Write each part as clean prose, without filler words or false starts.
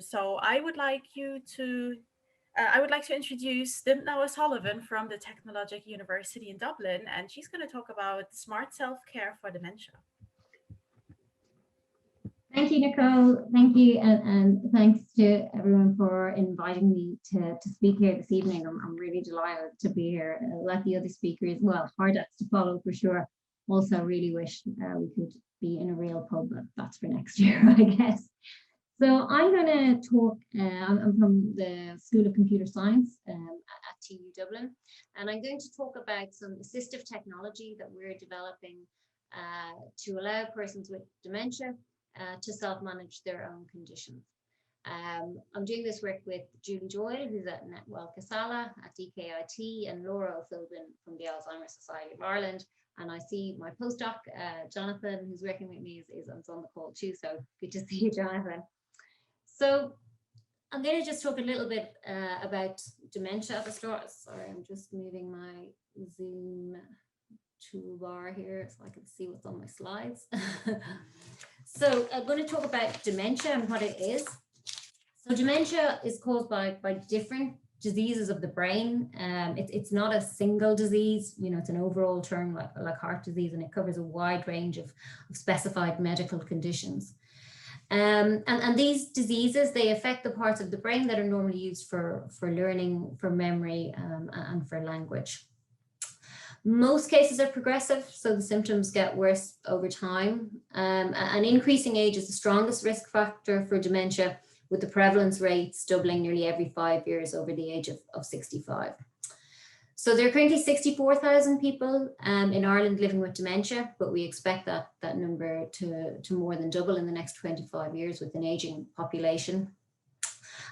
So I would like to introduce Dympna O'Sullivan from the Technologic University in Dublin, and she's going to talk about smart self-care for dementia. Thank you, Nicole. Thank you, and thanks to everyone for inviting me to speak here this evening. I'm really delighted to be here. Like the other speakers, well, hard acts to follow for sure. Also, really wish we could be in a real pub, but that's for next year, I guess. So I'm going to talk, I'm from the School of Computer Science at TU Dublin, and I'm going to talk about some assistive technology that we're developing to allow persons with dementia to self-manage their own conditions. I'm doing this work with Julie Doyle, who's at Netwell Casala at DKIT, and Laura O'Sullivan from the Alzheimer's Society of Ireland. And I see my postdoc, Jonathan, who's working with me, is on the call too. So good to see you, Jonathan. So I'm going to just talk a little bit about dementia at the start. Sorry, I'm just moving my Zoom toolbar here so I can see what's on my slides. So I'm going to talk about dementia and what it is. So dementia is caused by different diseases of the brain. It's not a single disease, you know, it's an overall term like heart disease, and it covers a wide range of specified medical conditions. And these diseases, they affect the parts of the brain that are normally used for learning, for memory, and for language. Most cases are progressive, so the symptoms get worse over time. And increasing age is the strongest risk factor for dementia, with the prevalence rates doubling nearly every 5 years over the age of 65. So there are currently 64,000 people in Ireland living with dementia, but we expect that number to more than double in the next 25 years with an aging population.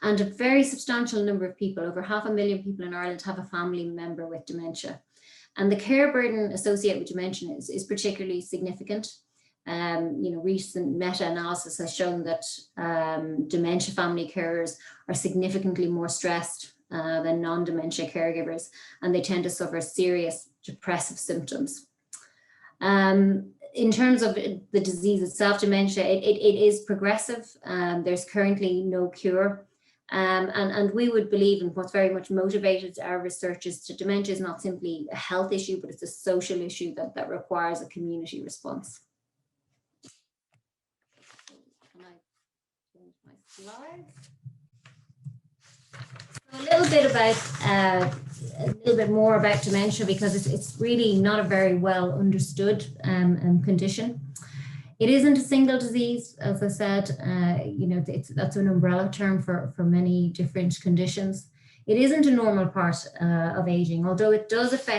And a very substantial number of people, over 500,000 people in Ireland, have a family member with dementia. And the care burden associated with dementia is particularly significant. You know, recent meta-analysis has shown that dementia family carers are significantly more stressed than non-dementia caregivers, and they tend to suffer serious depressive symptoms. In terms of the disease itself, dementia, it is progressive. There's currently no cure. And we would believe, and what's very much motivated our researchers to dementia is not simply a health issue, but it's a social issue that requires a community response. Can I change my slides? So a little bit more about dementia, because it's really not a very well understood condition. It isn't a single disease, as I said. You know, that's an umbrella term for many different conditions. It isn't a normal part of aging, although it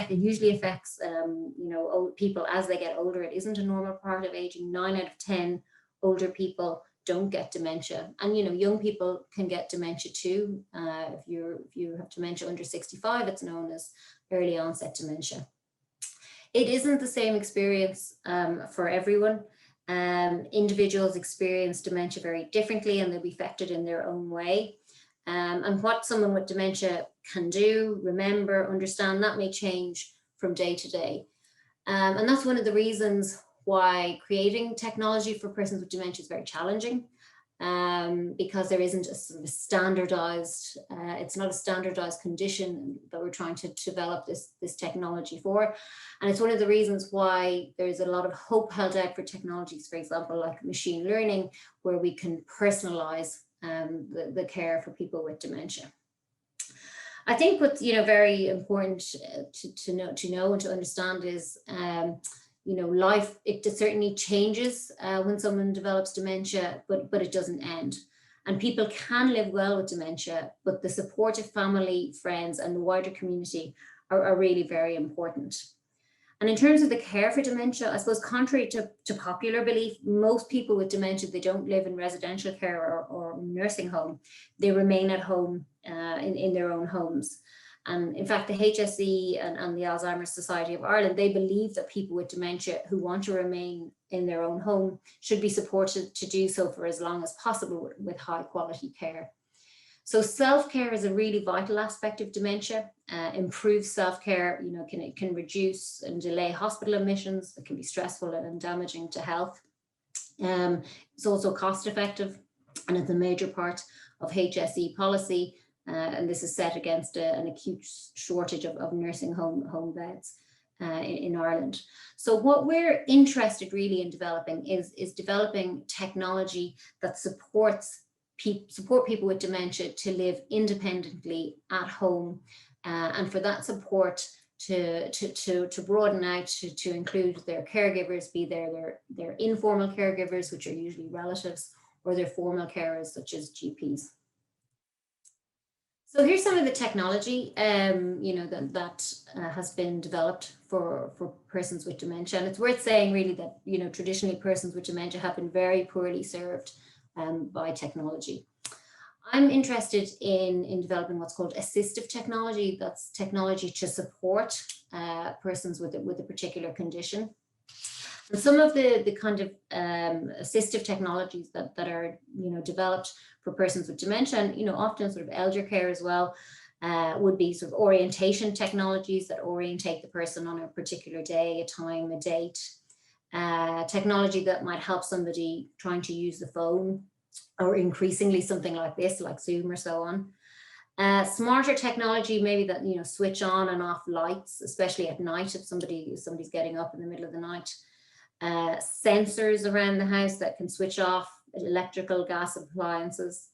usually affects you know, old people as they get older. It isn't a normal part of aging. 9 out of 10 older people don't get dementia, and you know, young people can get dementia too. If you have dementia under 65, it's known as early onset dementia. It isn't the same experience for everyone. Individuals experience dementia very differently, and they'll be affected in their own way. And what someone with dementia can do, remember, understand, that may change from day to day. And that's one of the reasons why creating technology for persons with dementia is very challenging, because there isn't a sort of standardized, it's not a standardized condition that we're trying to develop this technology for. And it's one of the reasons why there's a lot of hope held out for technologies, for example, like machine learning, where we can personalize the care for people with dementia. I think what's, you know, very important to know and to understand is, you know, life, it certainly changes when someone develops dementia, but it doesn't end. And people can live well with dementia, but the supportive family, friends, and the wider community are really very important. And in terms of the care for dementia, I suppose contrary to popular belief, most people with dementia, they don't live in residential care or nursing home. They remain at home in their own homes. And in fact, the HSE and the Alzheimer's Society of Ireland, they believe that people with dementia who want to remain in their own home should be supported to do so for as long as possible with high quality care. So self-care is a really vital aspect of dementia. Improved self-care, you know, can reduce and delay hospital admissions. It can be stressful and damaging to health. It's also cost effective, and it's a major part of HSE policy, and this is set against an acute shortage of nursing home beds in Ireland. So what we're interested really in developing is developing technology that support people with dementia to live independently at home, and for that support to broaden out to include their caregivers, be their informal caregivers, which are usually relatives, or their formal carers, such as GPs. So here's some of the technology, that has been developed for persons with dementia. And it's worth saying really that, traditionally persons with dementia have been very poorly served by technology. I'm interested in developing what's called assistive technology. That's technology to support persons with a particular condition. And some of the kind of assistive technologies that are developed for persons with dementia, and often sort of elder care as well, would be sort of orientation technologies that orientate the person on a particular day, a time, a date. Technology that might help somebody trying to use the phone, or increasingly something like this, like Zoom or so on. Smarter technology, maybe that switch on and off lights, especially at night if somebody's getting up in the middle of the night. Sensors around the house that can switch off electrical, gas appliances.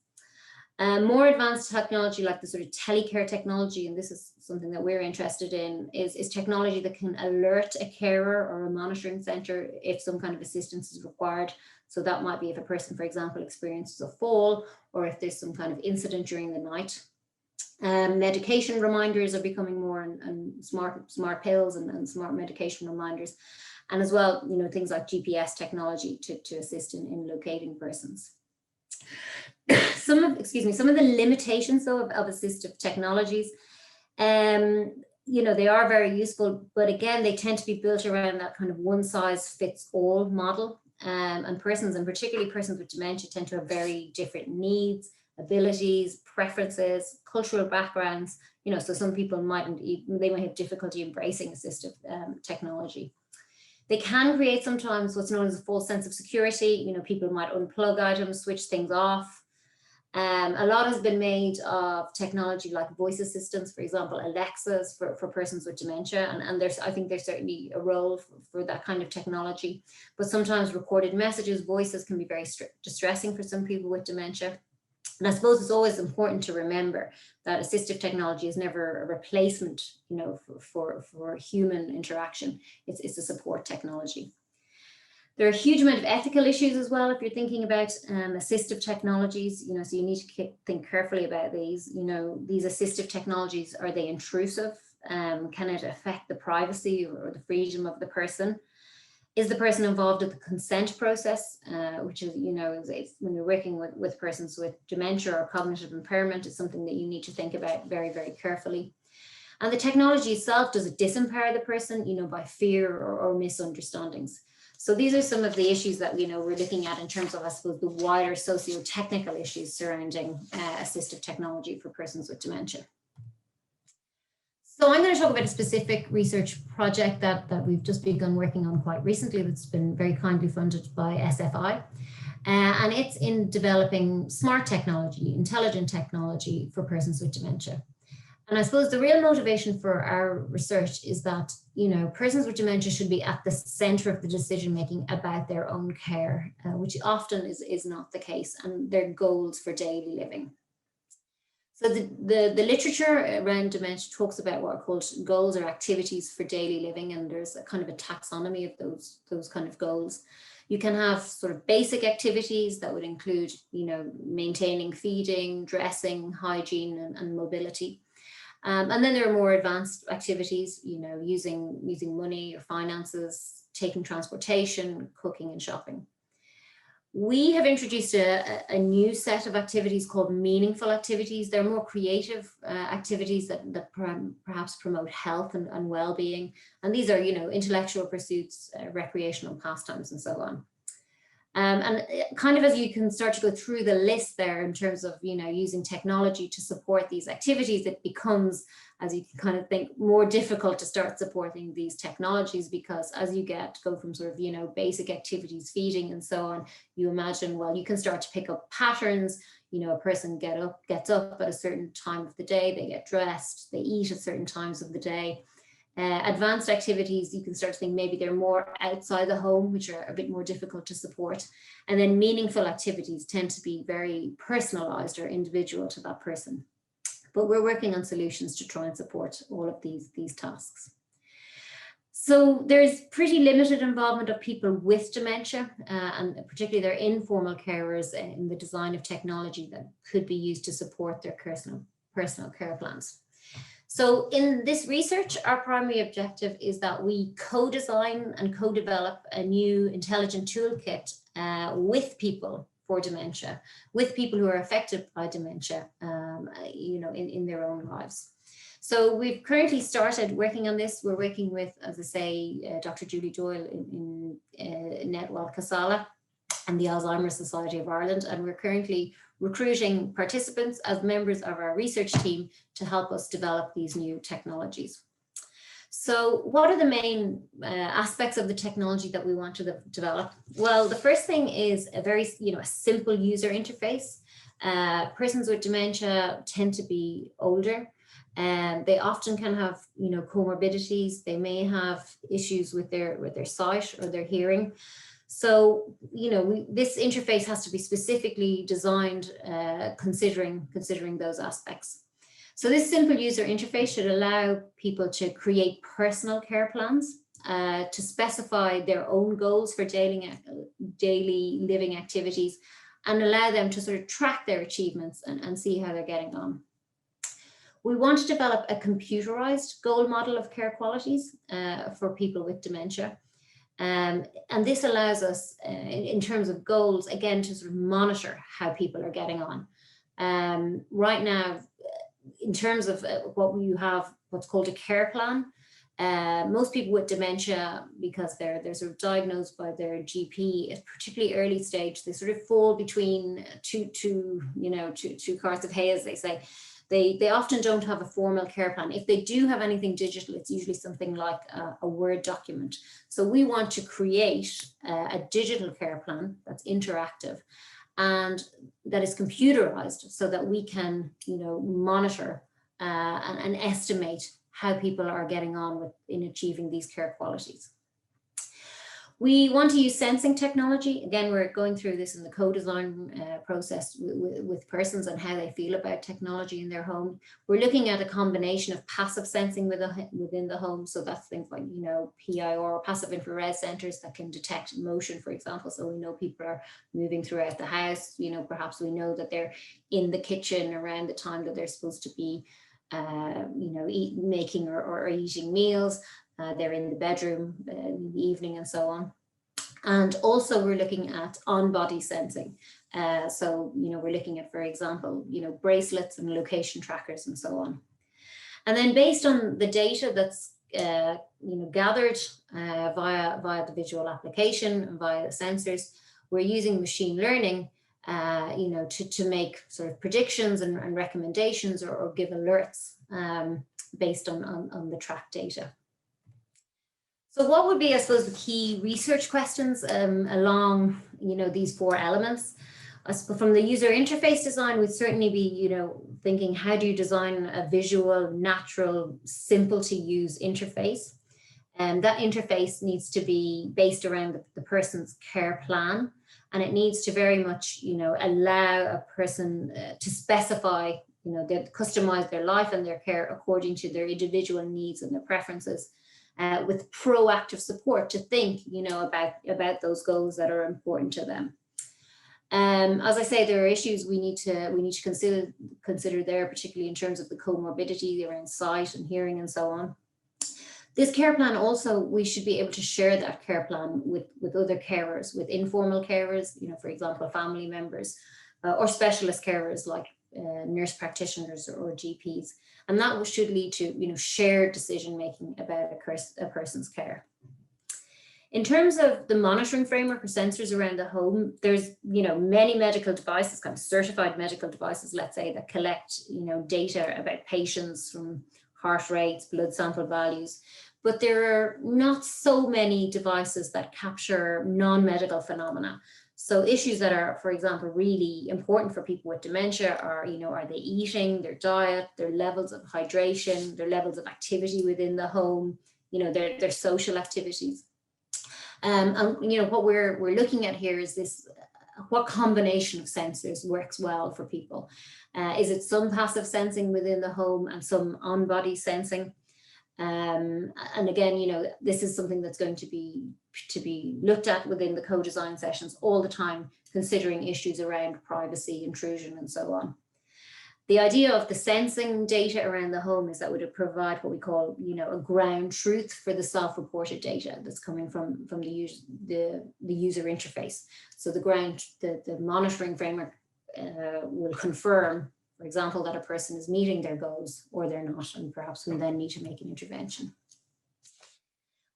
More advanced technology like the sort of telecare technology, and this is something that we're interested in, is technology that can alert a carer or a monitoring centre if some kind of assistance is required. So that might be if a person, for example, experiences a fall, or if there's some kind of incident during the night. Medication reminders are becoming more, and smart pills and smart medication reminders. And as well, things like GPS technology to assist in locating persons. Some of the limitations though of assistive technologies, they are very useful, but again, they tend to be built around that kind of one size fits all model. And persons, and particularly persons with dementia, tend to have very different needs, abilities, preferences, cultural backgrounds. So some people might have difficulty embracing assistive technology. They can create sometimes what's known as a false sense of security. People might unplug items, switch things off. A lot has been made of technology like voice assistants, for example, Alexas for persons with dementia. And I think there's certainly a role for that kind of technology. But sometimes recorded messages, voices can be very distressing for some people with dementia. And I suppose it's always important to remember that assistive technology is never a replacement, for human interaction. It's a support technology. There are a huge amount of ethical issues as well if you're thinking about assistive technologies, so you need to think carefully about these. These assistive technologies, are they intrusive? Can it affect the privacy or the freedom of the person? Is the person involved in the consent process, which is, when you're working with persons with dementia or cognitive impairment, it's something that you need to think about very, very carefully. And the technology itself, does it disempower the person, by fear or misunderstandings? So these are some of the issues that we're looking at in terms of, I suppose, the wider socio-technical issues surrounding assistive technology for persons with dementia. So I'm going to talk about a specific research project that we've just begun working on quite recently, that's been very kindly funded by SFI. And it's in developing smart technology, intelligent technology for persons with dementia. And I suppose the real motivation for our research is that, persons with dementia should be at the center of the decision-making about their own care, which often is not the case, and their goals for daily living. So the literature around dementia talks about what are called goals or activities for daily living, and there's a kind of a taxonomy of those kind of goals. You can have sort of basic activities that would include, maintaining feeding, dressing, hygiene, and mobility. And then there are more advanced activities, using money or finances, taking transportation, cooking and shopping. We have introduced a new set of activities called meaningful activities. They're more creative activities that perhaps promote health and well-being. And these are, intellectual pursuits, recreational pastimes, and so on. And kind of as you can start to go through the list there in terms of, using technology to support these activities, it becomes, as you can kind of think, more difficult to start supporting these technologies, because as you go from sort of, basic activities, feeding and so on, you imagine, well, you can start to pick up patterns, you know, a person gets up at a certain time of the day, they get dressed, they eat at certain times of the day. Advanced activities, you can start to think maybe they're more outside the home, which are a bit more difficult to support. And then meaningful activities tend to be very personalized or individual to that person. But we're working on solutions to try and support all of these tasks. So there's pretty limited involvement of people with dementia, and particularly their informal carers in the design of technology that could be used to support their personal care plans. So in this research, our primary objective is that we co-design and co-develop a new intelligent toolkit with people for dementia, with people who are affected by dementia, you know, in their own lives. So we've currently started working on this. We're working with, as I say, Dr. Julie Doyle in Netwell Casala and the Alzheimer's Society of Ireland, and we're currently recruiting participants as members of our research team to help us develop these new technologies. So what are the main aspects of the technology that we want to develop? Well, the first thing is a very, you know, a simple user interface. Persons with dementia tend to be older, and they often can have, you know, comorbidities. They may have issues with their sight or their hearing. So, you know, this interface has to be specifically designed considering those aspects. So this simple user interface should allow people to create personal care plans, to specify their own goals for daily living activities, and allow them to sort of track their achievements and see how they're getting on. We want to develop a computerized goal model of care qualities for people with dementia. And this allows us, in terms of goals, again, to sort of monitor how people are getting on. Right now, in terms of what we have, what's called a care plan, most people with dementia, because they're sort of diagnosed by their GP at particularly early stage, they sort of fall between two carts of hay, as they say. They often don't have a formal care plan. If they do have anything digital, it's usually something like a Word document. So we want to create a digital care plan that's interactive and that is computerized so that we can, you know, monitor and estimate how people are getting on in achieving these care qualities. We want to use sensing technology. Again, we're going through this in the co-design process with persons and how they feel about technology in their home. We're looking at a combination of passive sensing within the home. So that's things like, you know, PIR, passive infrared sensors that can detect motion, for example. So we know people are moving throughout the house. You know, perhaps we know that they're in the kitchen around the time that they're supposed to be, you know, making or eating meals. They're in the bedroom in the evening and so on. And also we're looking at on-body sensing. So, you know, we're looking at, for example, you know, bracelets and location trackers and so on. And then based on the data that's, you know, gathered via the visual application and via the sensors, we're using machine learning, you know, to make sort of predictions and recommendations or give alerts based on the tracked data. So what would be, I suppose, the key research questions along, you know, these four elements? From the user interface design, we'd certainly be, you know, thinking, how do you design a visual, natural, simple to use interface? And that interface needs to be based around the person's care plan. And it needs to very much, you know, allow a person to specify, you know, they customize their life and their care according to their individual needs and their preferences. With proactive support to think, you know, about those goals that are important to them. As I say, there are issues we need to consider there, particularly in terms of the comorbidity around sight and hearing and so on. This care plan also, we should be able to share that care plan with other carers, with informal carers, you know, for example, family members, or specialist carers like nurse practitioners or GPs. And that should lead to, you know, shared decision-making about a person's care. In terms of the monitoring framework or sensors around the home, there's, you know, many medical devices, kind of certified medical devices, let's say, that collect, you know, data about patients from heart rates, blood sample values. But there are not so many devices that capture non-medical phenomena. So issues that are, for example, really important for people with dementia are, are they eating, their diet, their levels of hydration, their levels of activity within the home, their social activities. And what we're looking at here is this, what combination of sensors works well for people? Is it some passive sensing within the home and some on-body sensing? And again, this is something that's going to be looked at within the co-design sessions all the time, considering issues around privacy, intrusion, and so on. The idea of the sensing data around the home is that would provide what we call, a ground truth for the self-reported data that's coming from the user interface. So the monitoring framework will confirm, for example, that a person is meeting their goals or they're not, and perhaps we then need to make an intervention.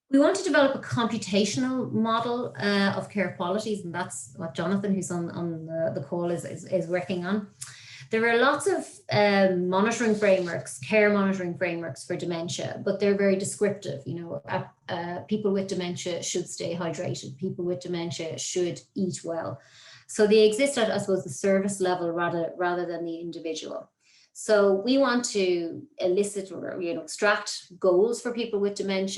We want to develop a computational model of care qualities, and that's what Jonathan, who's on the call, is working on. There are lots of monitoring frameworks, care monitoring frameworks for dementia, but they're very descriptive. People with dementia should stay hydrated. People with dementia should eat well. So they exist at, I suppose, the service level rather than the individual. So we want to elicit or extract goals for people with dementia